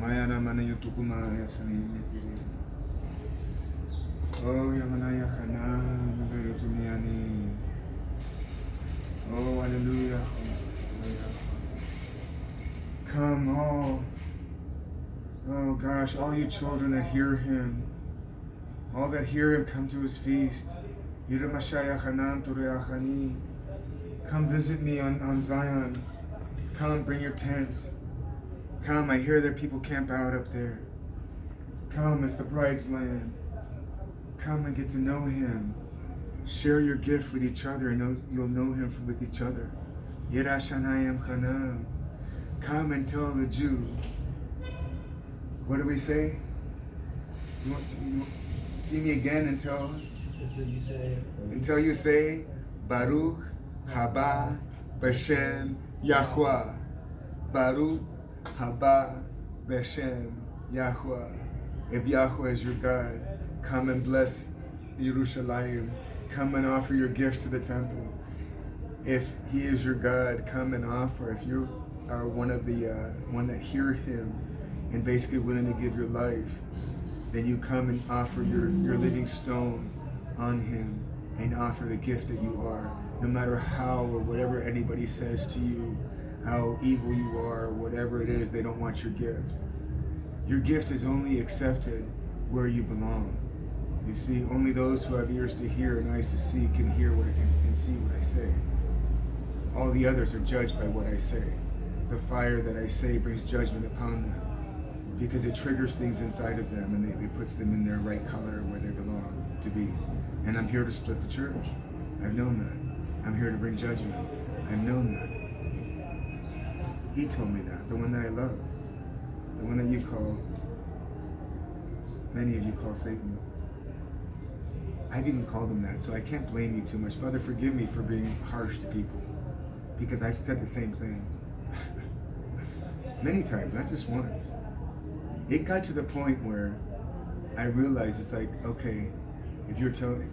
Mayana mana yutukumaya sanini kiri. Oh yamanaya kana nagarutumiani. Oh hallelujah. Come oh gosh, all you children that hear him, all that hear him come to his feast. Come visit me on Zion. Come, bring your tents. Come, I hear that people camp out up there. Come, it's the bride's land. Come and get to know him. Share your gift with each other and you'll know him with each other. Yerashanayim Chanam. Come and tell the Jew. What do we say? You want to see me again until you say Baruch haba b'shem Yahweh. Baruch haba b'shem Yahweh. If Yahweh is your God, come and bless Yerushalayim. Come and offer your gift to the temple. If he is your God, come and offer. If you are one that hear him and basically willing to give your life, then you come and offer your living stone on him and offer the gift that you are. No matter how or whatever anybody says to you, how evil you are, or whatever it is, they don't want your gift. Your gift is only accepted where you belong. You see, only those who have ears to hear and eyes to see can hear and see what I say. All the others are judged by what I say. The fire that I say brings judgment upon them because it triggers things inside of them and it puts them in their right color where they belong to be. And I'm here to split the church. I've known that. I'm here to bring judgment. I've known that. He told me that, the one that I love, the one that you call, many of you call Satan. I've even called him that, so I can't blame you too much. Father, forgive me for being harsh to people because I said the same thing. Many times, not just once. It got to the point where I realized it's like, okay, if you're telling,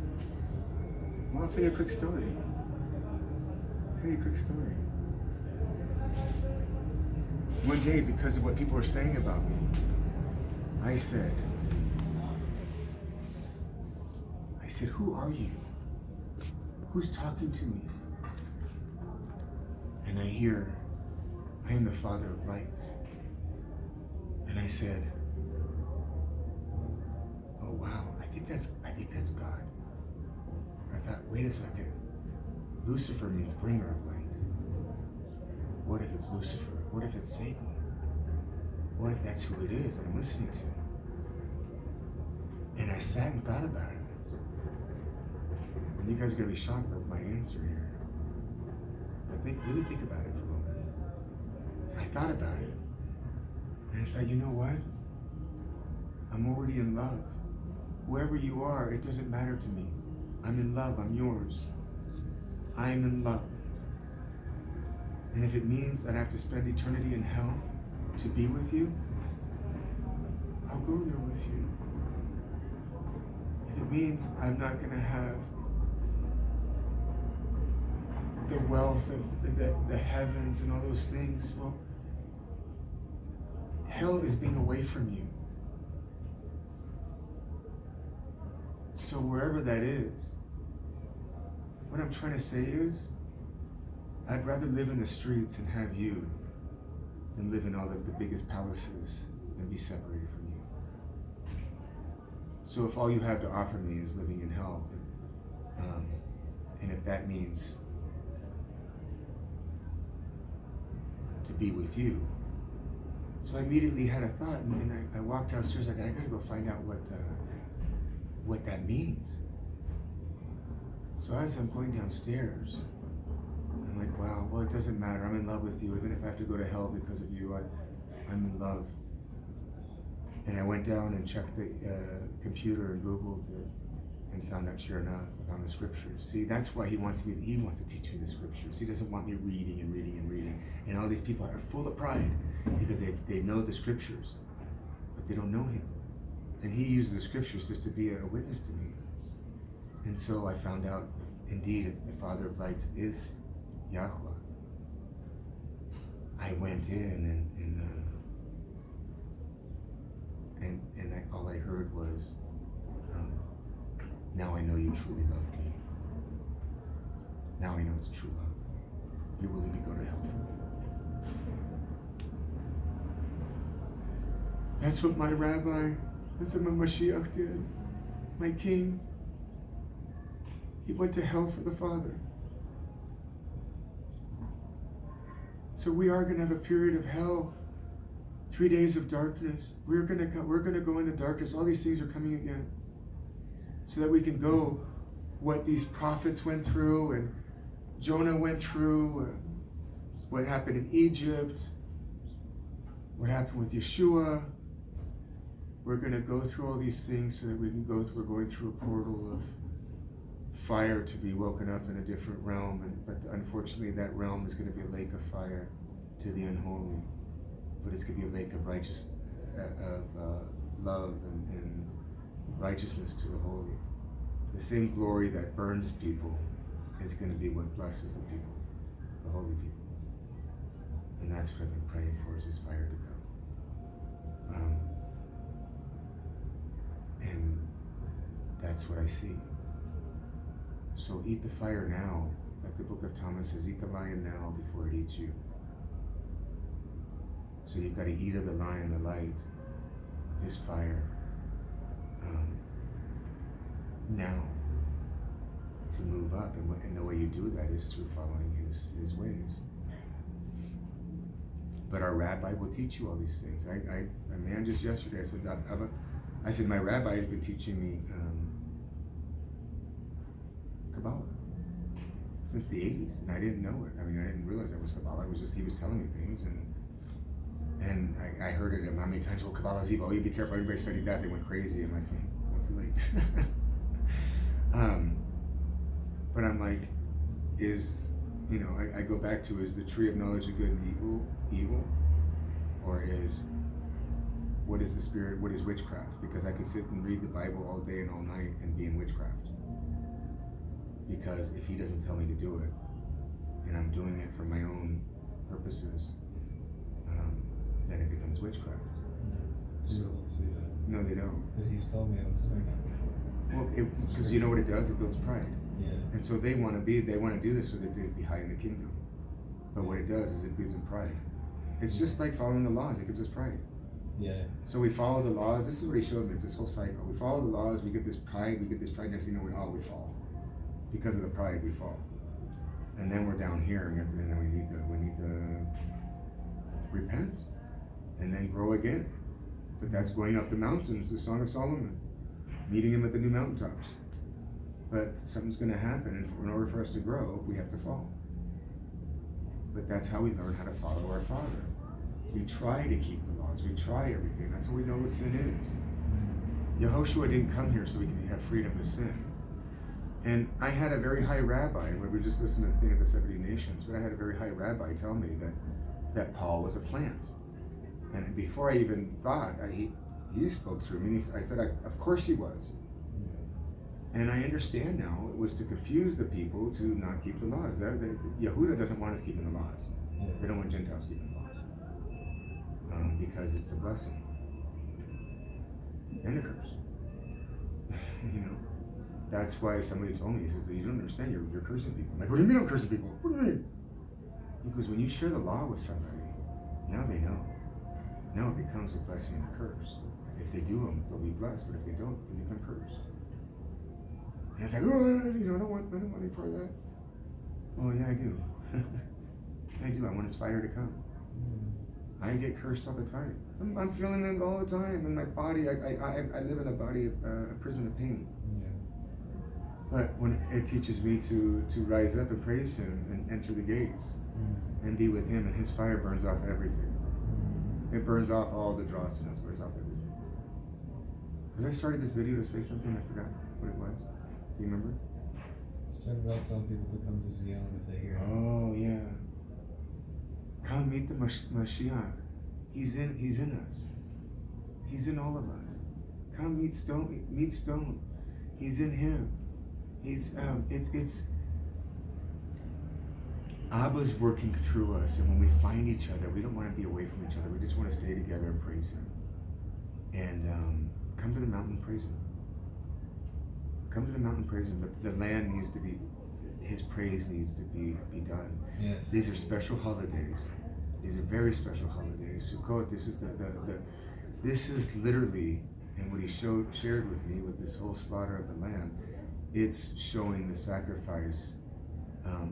well, I'll tell you a quick story. One day, because of what people were saying about me, I said, who are you? Who's talking to me? And I hear, I am the Father of lights. And I said, oh wow, I think that's God. I thought, wait a second. Lucifer means bringer of light. What if it's Lucifer? What if it's Satan? What if that's who it is that I'm listening to? And I sat and thought about it. And you guys are going to be shocked about my answer here. But really think about it for a moment. I thought about it. And I thought, you know what? I'm already in love. Wherever you are, it doesn't matter to me. I'm in love. I'm yours. I am in love. And if it means that I have to spend eternity in hell to be with you, I'll go there with you. If it means I'm not going to have the wealth of the heavens and all those things, well, hell is being away from you. So wherever that is, what I'm trying to say is, I'd rather live in the streets and have you than live in all the biggest palaces and be separated from you. So if all you have to offer me is living in hell, and if that means to be with you, so I immediately had a thought, and I walked downstairs like, I gotta go find out what that means. So as I'm going downstairs, I'm like, wow, well, it doesn't matter. I'm in love with you. Even if I have to go to hell because of you, I'm in love. And I went down and checked the computer and Googled it and found out, sure enough, I found the scriptures. See, that's why he wants to teach me the scriptures. He doesn't want me reading. And all these people are full of pride because they know the scriptures, but they don't know him. And he uses the scriptures just to be a witness to me. And so I found out, indeed, if the Father of lights is Yahweh. I went in and all I heard was, now I know you truly love me. Now I know it's true love. You're willing to go to hell for me. That's what my rabbi, that's what my Mashiach did. My king, he went to hell for the Father. So we are going to have a period of hell, 3 days of darkness. We're going to go into darkness. All these things are coming again, so that we can go what these prophets went through and Jonah went through, what happened in Egypt, what happened with Yeshua. We're going to go through all these things so that we can we're going through a portal of fire to be woken up in a different realm. But unfortunately, that realm is going to be a lake of fire to the unholy. But it's going to be a lake of love and righteousness to the holy. The same glory that burns people is going to be what blesses the people, the holy people. And that's what I've been praying for, is this fire to come. And that's what I see. So eat the fire now. Like the book of Thomas says, eat the lion now before it eats you. So you've got to eat of the lion, the light, his fire, now, to move up. And the way you do that is through following his ways. But our rabbi will teach you all these things. A man just yesterday, I said, my rabbi has been teaching me Kabbalah since the 80s, and I didn't know it. I mean, I didn't realize that was Kabbalah. It was just, he was telling me things, and I heard it how many times, well, Kabbalah's evil, oh, you be careful, everybody studied that, they went crazy. I'm like, well, too late. But I'm like, I go back to, is the tree of knowledge of good and evil? Or what is the spirit, what is witchcraft? Because I could sit and read the Bible all day and all night and be in witchcraft. Because if he doesn't tell me to do it, and I'm doing it for my own purposes, then it becomes witchcraft. So, don't see that. No, they don't. But he's told me I was doing that before. Well, because you know what it does? It builds pride. Yeah. And so they want to do this so that they'd be high in the kingdom. But what it does is it gives them pride. It's just like following the laws. It gives us pride. Yeah. So we follow the laws. This is what he showed me. It's this whole cycle. We follow the laws. We get this pride. Next thing you know, we fall. Because of the pride, we fall. And then we're down here, and then we need to repent, and then grow again. But that's going up the mountains, the Song of Solomon, meeting him at the new mountaintops. But something's going to happen, and in order for us to grow, we have to fall. But that's how we learn how to follow our Father. We try to keep the laws. We try everything. That's how we know what sin is. Yehoshua didn't come here so we can have freedom to sin. And I had a very high rabbi, we were just listening to the thing at the 70 Nations, but I had a very high rabbi tell me that Paul was a plant. And before I even thought, he spoke through me, I said, of course he was. And I understand now, it was to confuse the people to not keep the laws. Yehuda doesn't want us keeping the laws. They don't want Gentiles keeping the laws. Because it's a blessing. And a curse. That's why somebody told me, he says, you don't understand, you're cursing people. I'm like, what do you mean I'm cursing people? What do you mean? Because when you share the law with somebody, now they know. Now it becomes a blessing and a curse. If they do them, they'll be blessed, but if they don't, they become cursed. And it's like, I don't want any part of that. Oh yeah, I do. I do. I want his fire to come. I get cursed all the time. I'm feeling it all the time in my body. I live in a body, a prison of pain. But when it teaches me to rise up and praise him and enter the gates and be with him, and his fire burns off everything. It burns off all the dross-ness, burns off everything. Because I started this video to say something, I forgot what it was. Do you remember? Started about telling people to come to Zion if they hear him. Oh yeah. Come meet the Mashiach. He's in us. He's in all of us. Come meet Stone. He's in him. He's it's Abba's working through us, and when we find each other, we don't want to be away from each other. We just want to stay together and praise him. And come to the mountain, praise him. Come to the mountain, praise him. The land needs to be, his praise needs to be done. Yes. These are special holidays. These are very special holidays. Sukkot, this is this is literally, and what he shared with me with this whole slaughter of the lamb, it's showing the sacrifice,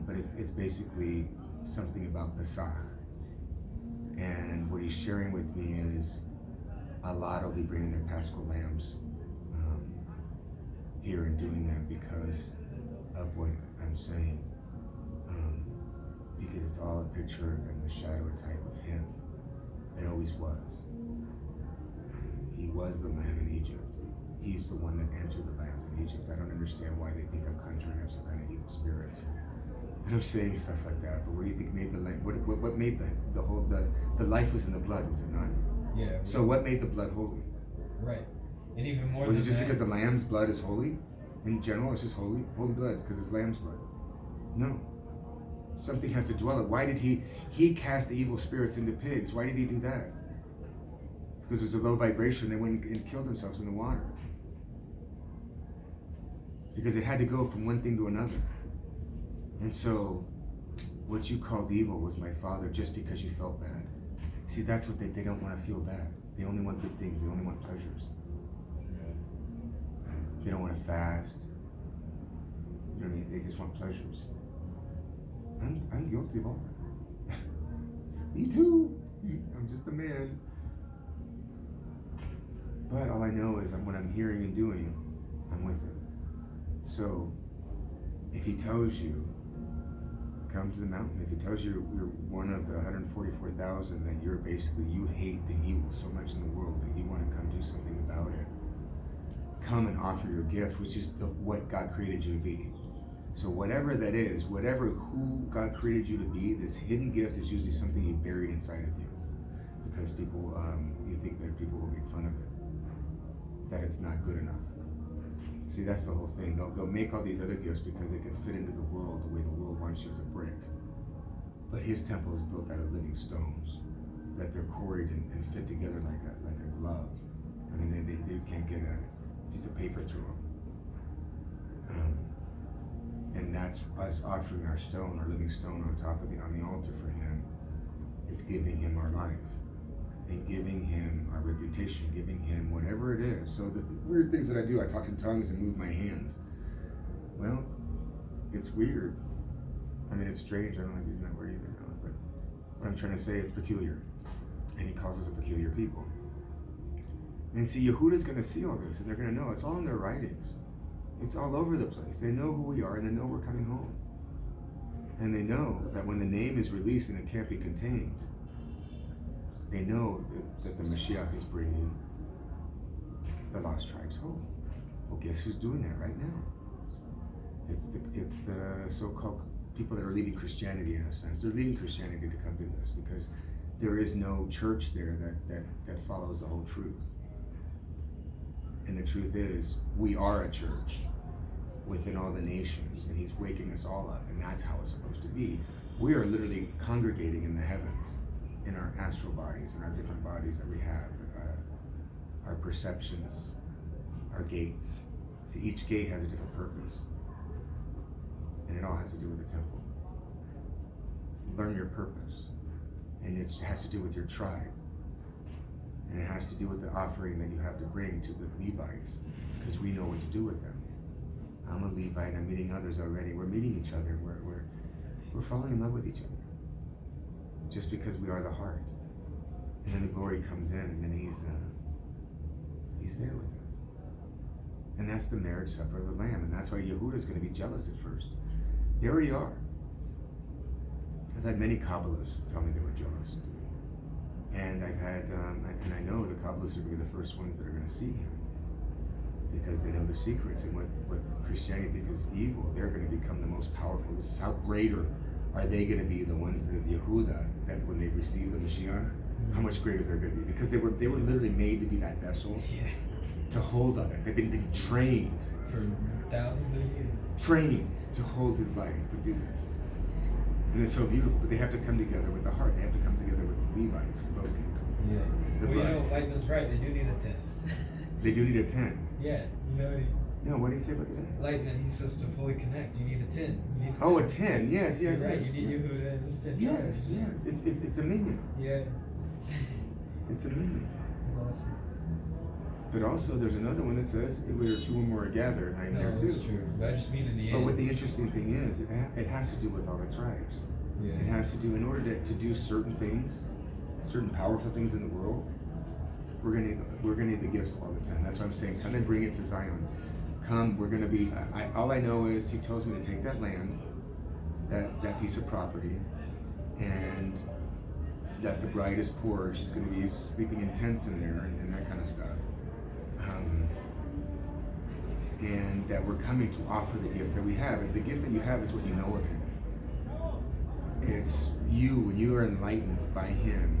but it's basically something about Pesach. And what he's sharing with me is a lot will be bringing their Paschal lambs here and doing that because of what I'm saying. Because it's all a picture and a shadow type of him. It always was. He was the lamb in Egypt. He's the one that entered the lamb in Egypt. I don't understand why they think I'm conjuring up some kind of evil spirits. And I'm saying stuff like that, but what do you think made the lamb? What made the life was in the blood, was it not? Yeah. So what made the blood holy? Right. And even more Was than it just that, because the lamb's blood is holy? In general, it's just holy blood because it's lamb's blood. No. Something has to dwell it. Why did he cast the evil spirits into pigs? Why did he do that? Because it was a low vibration. They went and killed themselves in the water. Because it had to go from one thing to another. And so, what you called evil was my father just because you felt bad. See, that's what they don't want to feel bad. They only want good things. They only want pleasures. They don't want to fast. You know what I mean? They just want pleasures. I'm guilty of all that. Me too. I'm just a man. But all I know is what I'm hearing and doing, I'm with him. So, if he tells you, come to the mountain. If he tells you you're one of the 144,000, that you're basically, you hate the evil so much in the world that you want to come do something about it, come and offer your gift, which is what God created you to be. So whatever that is, who God created you to be, this hidden gift is usually something you buried inside of you. Because people, you think that people will make fun of it, that it's not good enough. See, that's the whole thing. They'll make all these other gifts because they can fit into the world the way the world wants you as a brick. But his temple is built out of living stones that they're quarried and fit together like a glove. I mean, they can't get a piece of paper through them. And that's us offering our stone, our living stone on the altar for him. It's giving him our life and giving him our reputation, giving him whatever it is. So the weird things that I do, I talk in tongues and move my hands. Well, it's weird. I mean, it's strange. I don't like using that word either now, but what I'm trying to say, it's peculiar. And he calls us a peculiar people. And see, Yehuda's going to see all this, and they're going to know. It's all in their writings. It's all over the place. They know who we are, and they know we're coming home. And they know that when the name is released and it can't be contained, they know that the Mashiach is bringing the lost tribes home. Well, guess who's doing that right now? It's the so-called people that are leaving Christianity, in a sense. They're leaving Christianity to come to this because there is no church there that follows the whole truth. And the truth is, we are a church within all the nations, and he's waking us all up, and that's how it's supposed to be. We are literally congregating in the heavens, in our astral bodies, in our different bodies that we have, our perceptions, our gates. See, each gate has a different purpose, and it all has to do with the temple. It's learn your purpose, and it has to do with your tribe. And it has to do with the offering that you have to bring to the Levites, because we know what to do with them. I'm a Levite. I'm meeting others already. We're meeting each other. We're falling in love with each other, just because we are the heart. And then the glory comes in, and then he's there with us. And that's the marriage supper of the Lamb, and that's why Yehuda's going to be jealous at first. They already are. I've had many Kabbalists tell me they were jealous. And I've had, and I know the Kabbalists are going to be the first ones that are going to see him, because they know the secrets, and what Christianity thinks is evil, they're going to become the most powerful. This is how greater are they going to be, the ones that Yehuda, that when they receive the Mashiach, how much greater they're going to be, because they were literally made to be that vessel, to hold on it. They've been trained for thousands of years, trained to hold his light, to do this. And it's so beautiful, but they have to come together with the heart. They have to come together with the Levites from both kingdoms. Yeah. The Well, you bride. know, Lightman's right. They do need a tent. They do need a tent. Yeah. You know, No, what did he say about the tent? Lightman, he says to fully connect, you need a tent. You need a Oh, a tent. tent. Yes, yes, You're right. yes. You need Yehuda and his 10 Yes, tribes. yes. It's a minion. Yeah. It's a minion. That's awesome. But also, there's another one that says, where two or more are gathered, I'm No, there too. that's true. But I just mean in the But end. what the interesting thing is, it has to do with all the tribes. Yeah. It has to do, in order to do certain things, certain powerful things in the world, we're gonna need the gifts of all the 10. That's why I'm saying, come and bring it to Zion. Come, we're gonna be. All I know is he tells me to take that land, that piece of property, and that the bride is poor. She's gonna be sleeping in tents in there and that kind of stuff. And that we're coming to offer the gift that we have. And the gift that you have is what you know of him. It's you, when you are enlightened by him,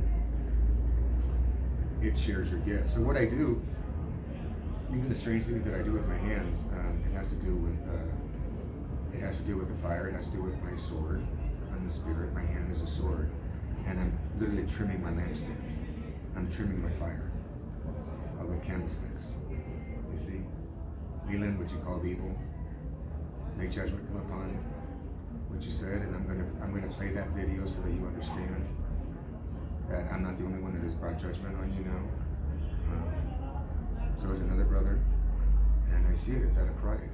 it shares your gift. So what I do, even the strange things that I do with my hands, it has to do with the fire. It has to do with my sword. I'm the spirit. My hand is a sword, and I'm literally trimming my lampstand. I'm trimming my fire, all the candlesticks. You see, Leland, what you called evil, may judgment come upon what you said, and I'm gonna play that video so that you understand that I'm not the only one that has brought judgment on you now. So is another brother, and I see it. It's out of pride.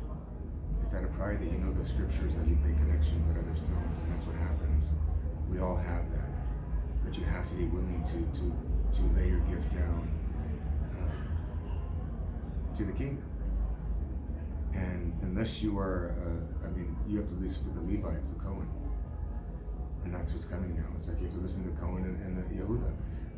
It's out of pride that you know the scriptures, that you make connections that others don't, and that's what happens. We all have that, but you have to be willing to lay your gift down to the king. And unless you are, you have to listen to the Levites, the Cohen, and that's what's coming now. It's like you have to listen to Cohen and the Yehuda.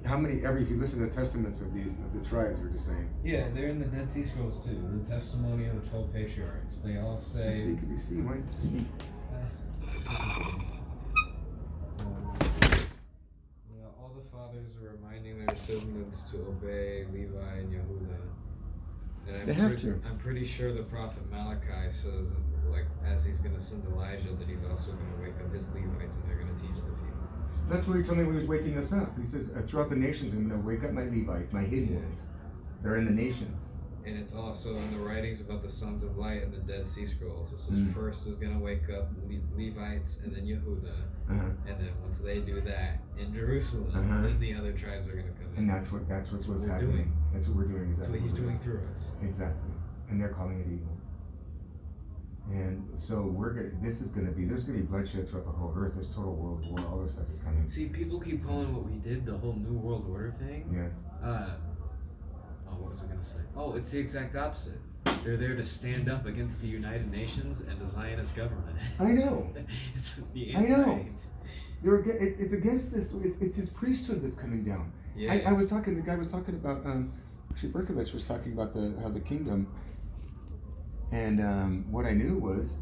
How many? If you listen to the testaments of the tribes, we're just saying. Yeah, they're in the Dead Sea Scrolls too. The testimony of the 12 patriarchs. They all say. So you can be seen, right? Just me. All the fathers are reminding their siblings to obey Levi and Yehuda. And They have to. I'm pretty sure the prophet Malachi says, that, like, as he's going to send Elijah, that he's also going to wake up his Levites and they're going to teach the people. That's what he told me when he was waking us up. He says, throughout the nations, I'm going to wake up my Levites, my hidden ones. They're in the nations. And it's also in the writings about the sons of light in the Dead Sea Scrolls. It says first is going to wake up Levites and then Yehuda. And then once they do that in Jerusalem, then the other tribes are going to come in. And that's what's happening. That's what we're doing. Exactly. That's what he's doing through us. Exactly. And they're calling it evil. And so there's gonna be bloodshed throughout the whole earth. There's total world war. All this stuff is coming. See, people keep calling what we did the whole New World Order thing. Yeah. What was I gonna say? Oh, it's the exact opposite. They're there to stand up against the United Nations and the Zionist government. I know. It's the I know. It's against this. It's his priesthood that's coming down. Yeah. I was talking. The guy was talking about. Actually, Berkovich was talking about how the kingdom. And what I knew was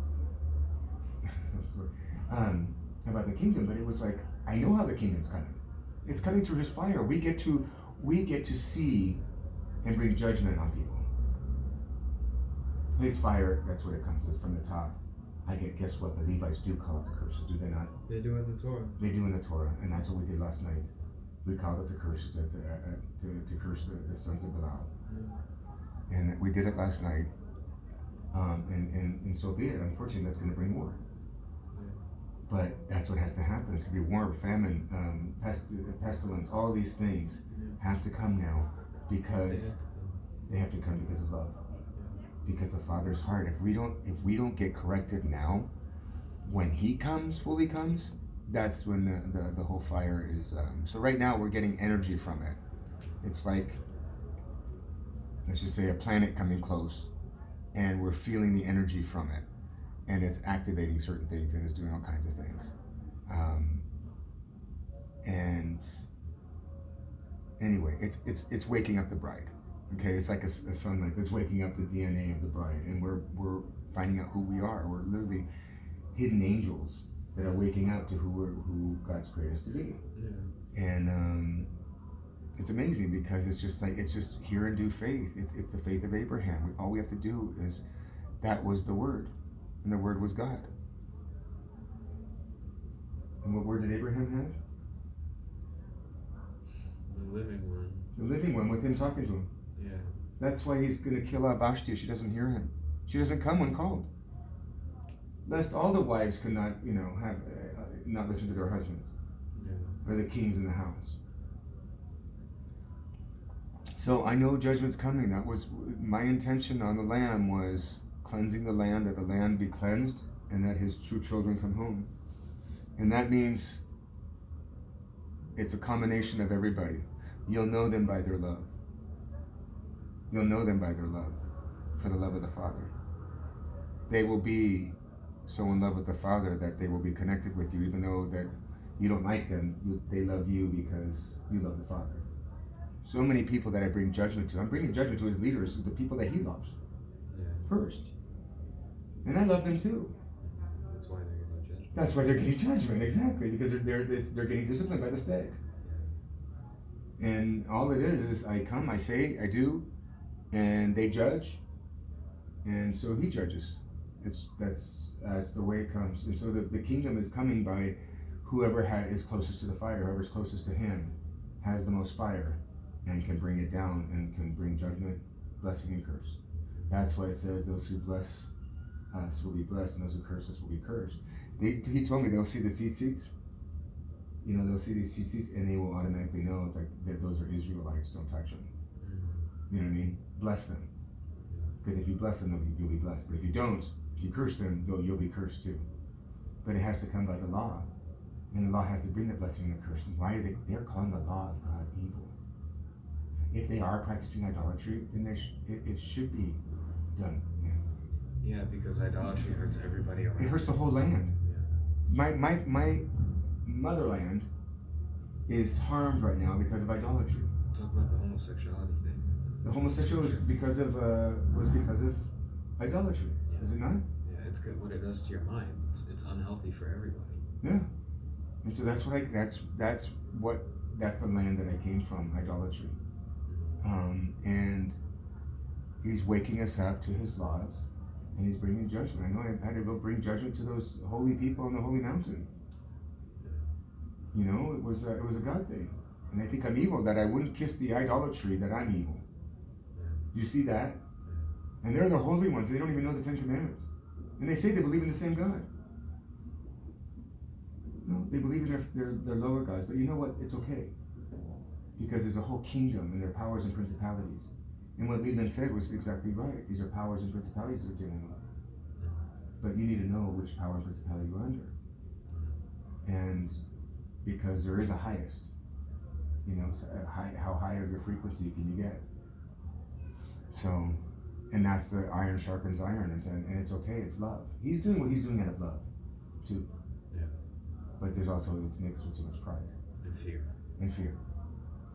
about the kingdom, but it was like, I know how the kingdom's coming. It's coming through his fire. We get to see and bring judgment on people. His fire, that's what it comes. It's from the top. Guess what? The Levites do call it the curses, do they not? They do in the Torah. They do in the Torah, and that's what we did last night. We called it the curses, to curse the sons of Belial. And we did it last night. And so be it. Unfortunately, that's going to bring war. But that's what has to happen. It's going to be war, famine, pestilence. All these things have to come now because they have to come because of love. Because the Father's heart. If we don't get corrected now, when He fully comes, that's when the whole fire is. So right now we're getting energy from it. It's like, let's just say, a planet coming close. And we're feeling the energy from it, and it's activating certain things, and it's doing all kinds of things. And anyway, it's waking up the bride. Okay, it's like a sunlight that's waking up the DNA of the bride, and we're finding out who we are. We're literally hidden angels that are waking up to who God's created us to be. Yeah. And it's amazing because it's just hear and do faith. It's the faith of Abraham. All we have to do is, that was the Word, and the Word was God. And what word did Abraham have? The living one. The living one with him talking to him. Yeah. That's why he's going to kill out Vashti if she doesn't hear him. She doesn't come when called. Lest all the wives could not, have not listen to their husbands. Yeah. Or the kings in the house. So I know judgment's coming. That was my intention on the Lamb, was cleansing the land, that the land be cleansed, and that his true children come home. And that means it's a combination of everybody. You'll know them by their love. You'll know them by their love, for the love of the Father. They will be so in love with the Father that they will be connected with you, even though that you don't like them. They love you because you love the Father. So many people that I bring judgment to, I'm bringing judgment to his leaders, the people that he loves first. And I love them too. That's why they're getting judgment. That's why they're getting judgment, exactly, because they're getting disciplined by the stake. And all it is I come, I say, I do, and they judge, and so he judges. That's the way it comes. And so the kingdom is coming by whoever is closest to the fire, whoever's closest to him has the most fire and can bring it down and can bring judgment, blessing, and curse. That's why it says those who bless us will be blessed and those who curse us will be cursed. He told me they'll see the seats. They'll see these seats and they will automatically know it's like those are Israelites, don't touch them. You know what I mean? Bless them. Because if you bless them, you'll be blessed. But if you don't, if you curse them, you'll be cursed too. But it has to come by the law. And the law has to bring the blessing and the curse. And why are they're calling the law of God evil? If they are practicing idolatry, then it should be done. Yeah, because idolatry hurts everybody around. It hurts the whole land. Yeah. My motherland is harmed right now because of idolatry. Talk about the homosexuality thing. The homosexual was because of idolatry. Yeah. Is it not? Yeah, it's good what it does to your mind. It's unhealthy for everybody. Yeah. And so that's the land that I came from, idolatry. And he's waking us up to his laws, and he's bringing judgment. I know I had to go bring judgment to those holy people on the holy mountain. It was a God thing, and I think I'm evil that I wouldn't kiss the idolatry that I'm evil. You see that? And they're the holy ones. They don't even know the Ten Commandments, and they say they believe in the same God. No, they believe in their lower gods, but you know what? It's okay, because there's a whole kingdom and their powers and principalities. And what Leland said was exactly right. These are powers and principalities they're dealing with. But you need to know which power and principality you're under. And because there is a highest, how high of your frequency can you get? So, and that's the iron sharpens iron, and it's okay, it's love. He's doing what he's doing out of love, too. Yeah. But there's also, it's mixed with too much pride. And fear. And fear.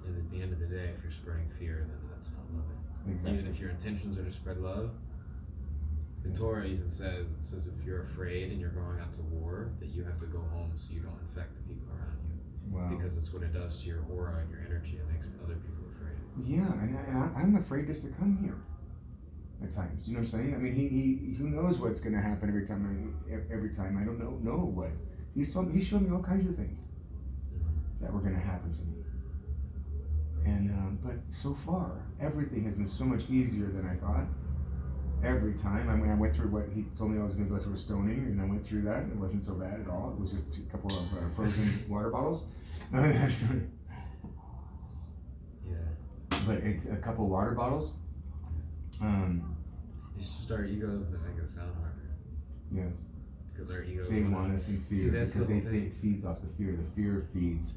And at the end of the day, if you're spreading fear, then that's not loving. Exactly. Even if your intentions are to spread love, the Torah even says, if you're afraid and you're going out to war, that you have to go home so you don't infect the people around you. Wow. Because it's what it does to your aura and your energy. It makes other people afraid. Yeah, and I'm afraid just to come here at times. You know what I'm saying? I mean, he who knows what's going to happen every time. I don't know what. He showed me all kinds of things that were going to happen to me. And but so far, everything has been so much easier than I thought. Every time, I went through what he told me I was going to go through a stoning, and I went through that, and it wasn't so bad at all. It was just a couple of frozen water bottles. Yeah. But it's a couple water bottles. You should start egos that make it sound harder. Yeah. Because our egos. They want us in fear. See, that's because the whole thing. it feeds off the fear. The fear feeds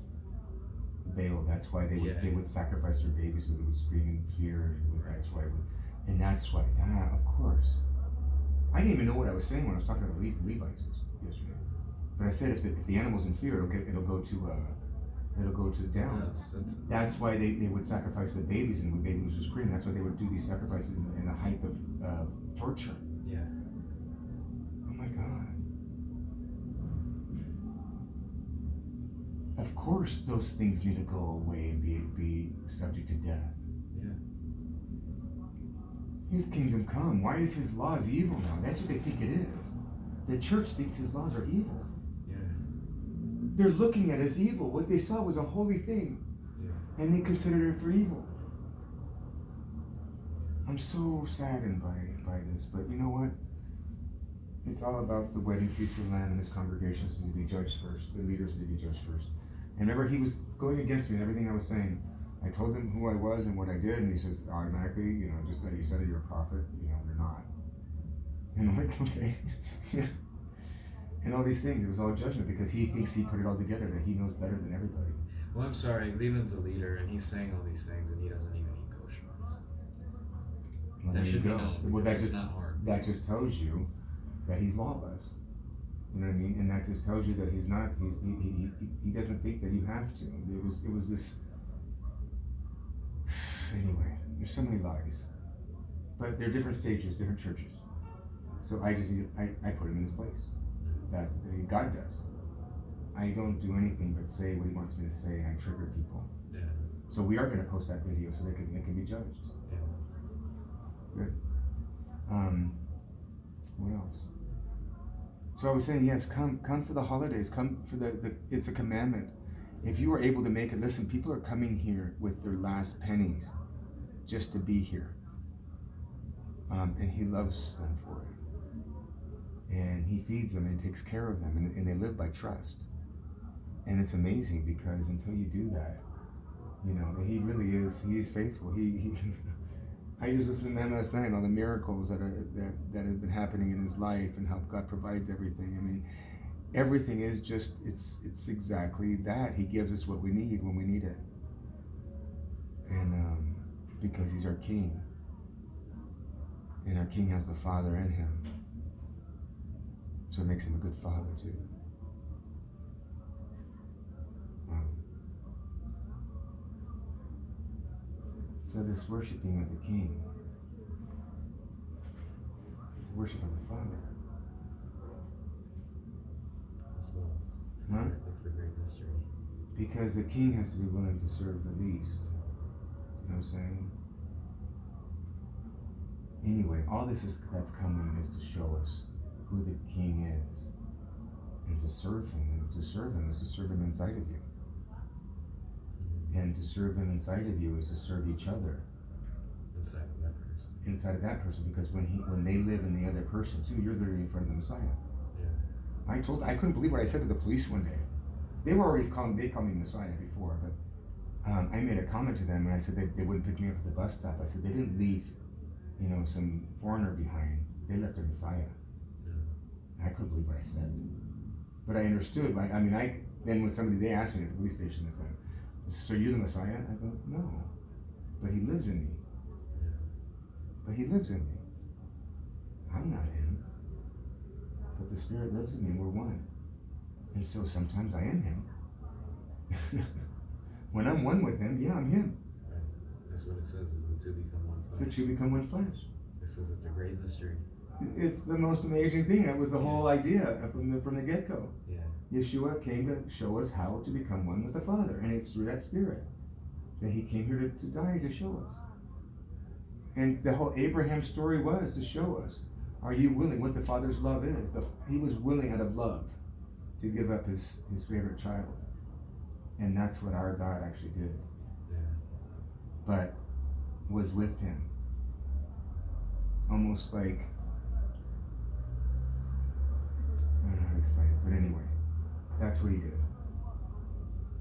Baal. That's why they would sacrifice their babies so they would scream in fear. That's why. Of course. I didn't even know what I was saying when I was talking about the Levites yesterday. But I said if the animal's in fear, it'll go to down. That's why they would sacrifice the babies, and the babies would scream. That's why they would do these sacrifices in the height of torture. Yeah. Oh my God. Of course, those things need to go away and be subject to death. Yeah. His kingdom come. Why is his laws evil now? That's what they think it is. The church thinks his laws are evil. Yeah. They're looking at it as evil. What they saw was a holy thing. Yeah. And they considered it for evil. I'm so saddened by this, but you know what? It's all about the wedding feast of the Lamb, and his congregations need to be judged first. The leaders need to be judged first. And remember, he was going against me and everything I was saying. I told him who I was and what I did, and he says, automatically, you know, just that you said you're a prophet, you know, you're not. And I'm like, okay. And all these things, it was all judgment because he thinks he put it all together, that he knows better than everybody. Well, I'm sorry, Leland's a leader, and he's saying all these things, and he doesn't even eat kosher. Well, That there should you be go. known. Well, Because it's not hard. that just tells you that he's lawless. You know what I mean? And that just tells you that he's not. He doesn't think that you have to. It was this. Anyway, there's so many lies, but they're different stages, different churches. So I just I put him in his place. That's God does. I don't do anything but say what he wants me to say, and I trigger people. Yeah. So we are going to post that video so it can be judged. Yeah. Good. What else? So I was saying, yes, come for the holidays. Come for the it's a commandment. If you are able to make it, listen, people are coming here with their last pennies just to be here. And he loves them for it. And he feeds them and takes care of them, and they live by trust. And it's amazing because until you do that, you know, he really is, he is faithful. He I just listened to him last night, all the miracles that have been happening in his life and how God provides everything. I mean, everything is just, it's exactly that. He gives us what we need when we need it. And because he's our king. And our king has the Father in him. So it makes him a good father too. So this worshiping of the King is worship of the Father. As well. It's the great mystery. Because the King has to be willing to serve the least. You know what I'm saying? Anyway, all this that's coming is to show us who the King is and to serve him. And to serve him is to serve him inside of you. And to serve him inside of you is to serve each other. Inside of that person. Inside of that person, because when they live in the other person too, you're literally in front of the Messiah. Yeah. I couldn't believe what I said to the police one day. They were already they called me Messiah before, but I made a comment to them and I said they wouldn't pick me up at the bus stop. I said they didn't leave, you know, some foreigner behind. They left their Messiah. Yeah. I couldn't believe what I said, but I understood. Then when they asked me at the police station at the time, so you're the Messiah? I go, no. But he lives in me. Yeah. But he lives in me. I'm not him. But the Spirit lives in me and we're one. And so sometimes I am him. When I'm one with him, yeah, I'm him. Right. That's what it says, is the two become one flesh. The two become one flesh. It says it's a great mystery. It's the most amazing thing. That was the whole idea from the get-go. Yeah. Yeshua came to show us how to become one with the Father, and it's through that Spirit that he came here to die to show us. And the whole Abraham story was to show us, are you willing, what the Father's love is. He was willing out of love to give up his favorite child. And that's what our God actually did. Yeah. But was with him. Almost like, I don't know how to explain it, but anyway. That's what he did.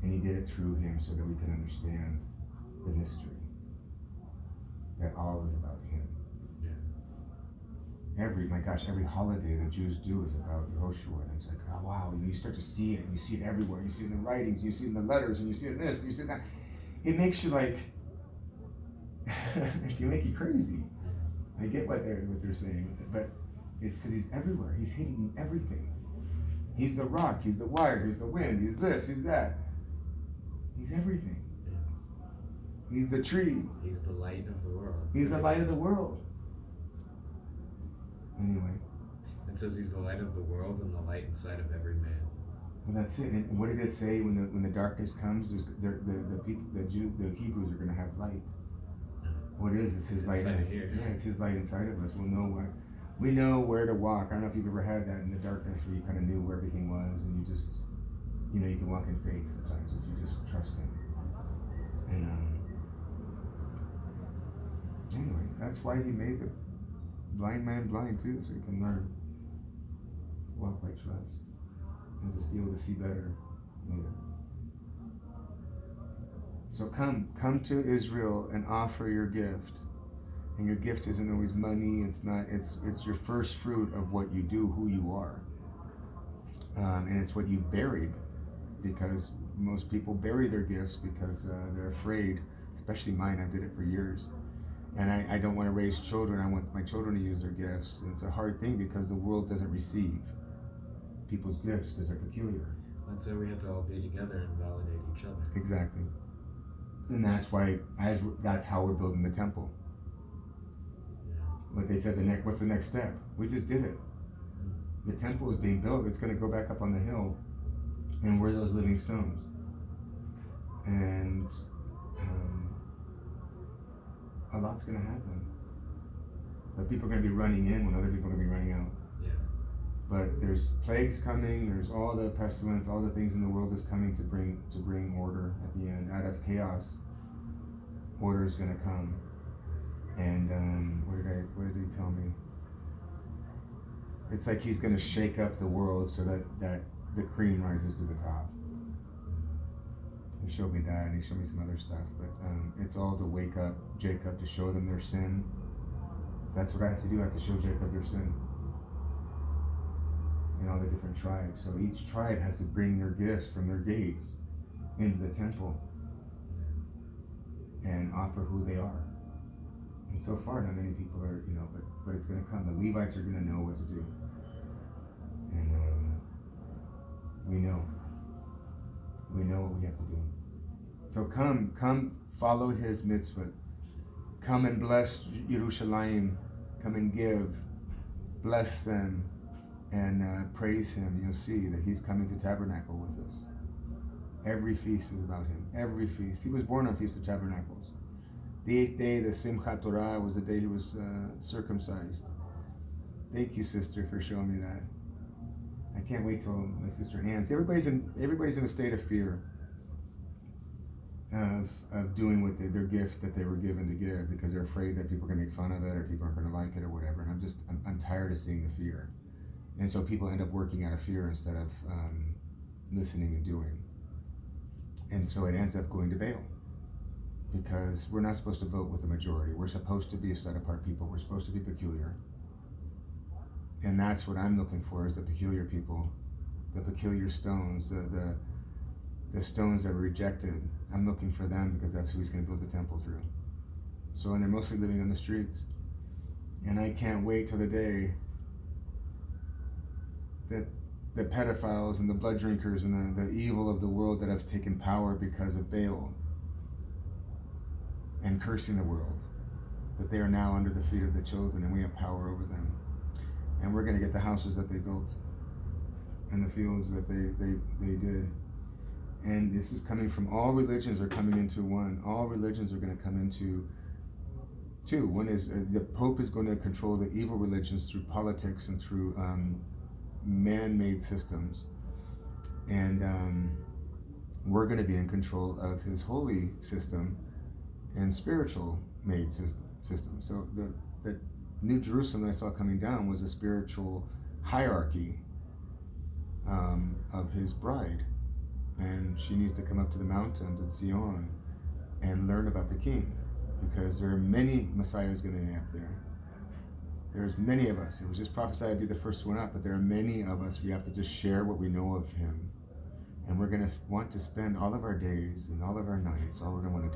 And he did it through him so that we can understand the mystery. That all is about him. Yeah. Every holiday the Jews do is about Yehoshua. And it's like, oh wow, and you start to see it, and you see it everywhere. You see it in the writings, you see it in the letters, and you see it in this, and you see it in that. It makes you like, it can make you crazy. I get what they're saying, but it's because he's everywhere. He's hidden in everything. He's the rock, he's the wire, he's the wind, he's this, he's that. He's everything. Yes. He's the tree. He's the light of the world. He's the light of the world. Anyway. It says he's the light of the world and the light inside of every man. Well, that's it. And what did it say when the darkness comes? The Hebrews are going to have light. What is? It's his light. Yeah, it's his light inside of us. We know where to walk. I don't know if you've ever had that in the darkness where you kind of knew where everything was, and you just, you can walk in faith sometimes if you just trust him. And anyway, that's why he made the blind man blind too, so he can learn to walk by trust and just be able to see better later. So come to Israel and offer your gift. And your gift isn't always money. It's your first fruit of what you do, who you are. And it's what you've buried, because most people bury their gifts because they're afraid, especially mine. I did it for years. And I don't want to raise children. I want my children to use their gifts. And it's a hard thing because the world doesn't receive people's gifts because they're peculiar. That's why we have to all be together and validate each other. Exactly. And that's why, that's how we're building the temple. Like they said, what's the next step? We just did it. The temple is being built. It's going to go back up on the hill, and we're those living stones. And a lot's going to happen. But people are going to be running in when other people are going to be running out. Yeah. But there's plagues coming. There's all the pestilence, all the things in the world is coming to bring order at the end. Out of chaos, order is going to come. And what did he tell me? It's like he's going to shake up the world so that the cream rises to the top. He showed me that, and he showed me some other stuff. But it's all to wake up Jacob, to show them their sin. That's what I have to do. I have to show Jacob their sin. In all the different tribes. So each tribe has to bring their gifts from their gates into the temple and offer who they are. And so far, not many people are, but it's going to come. The Levites are going to know what to do. And we know what we have to do. So come follow his mitzvah. Come and bless Yerushalayim. Come and give. Bless them and praise him. You'll see that he's coming to tabernacle with us. Every feast is about him. Every feast. He was born on Feast of Tabernacles. The 8th day, the Simchat Torah, was the day he was circumcised. Thank you, sister, for showing me that. I can't wait till my sister Ann. See, everybody's in a state of fear of doing what their gift that they were given to give, because they're afraid that people are going to make fun of it or people aren't going to like it or whatever. And I'm tired of seeing the fear. And so people end up working out of fear instead of listening and doing. And so it ends up going to Baal. Because we're not supposed to vote with the majority. We're supposed to be a set-apart people. We're supposed to be peculiar. And that's what I'm looking for, is the peculiar people, the peculiar stones, the stones that were rejected. I'm looking for them because that's who he's going to build the temple through. So, and they're mostly living on the streets. And I can't wait till the day that the pedophiles and the blood drinkers and the evil of the world that have taken power because of Baal and cursing the world, that they are now under the feet of the children and we have power over them. And we're going to get the houses that they built and the fields that they did. And this is coming from, all religions are coming into one. All religions are going to come into two. One is the Pope is going to control the evil religions through politics and through man-made systems. And we're going to be in control of his holy system and spiritual made system. So the New Jerusalem that I saw coming down was a spiritual hierarchy of his bride. And she needs to come up to the mountain, to Zion, and learn about the king. Because there are many messiahs going to be up there. There's many of us. It was just prophesied to be the first one up, but there are many of us. We have to just share what we know of him. And we're going to want to spend all of our days and all of our nights, all we're going to want to do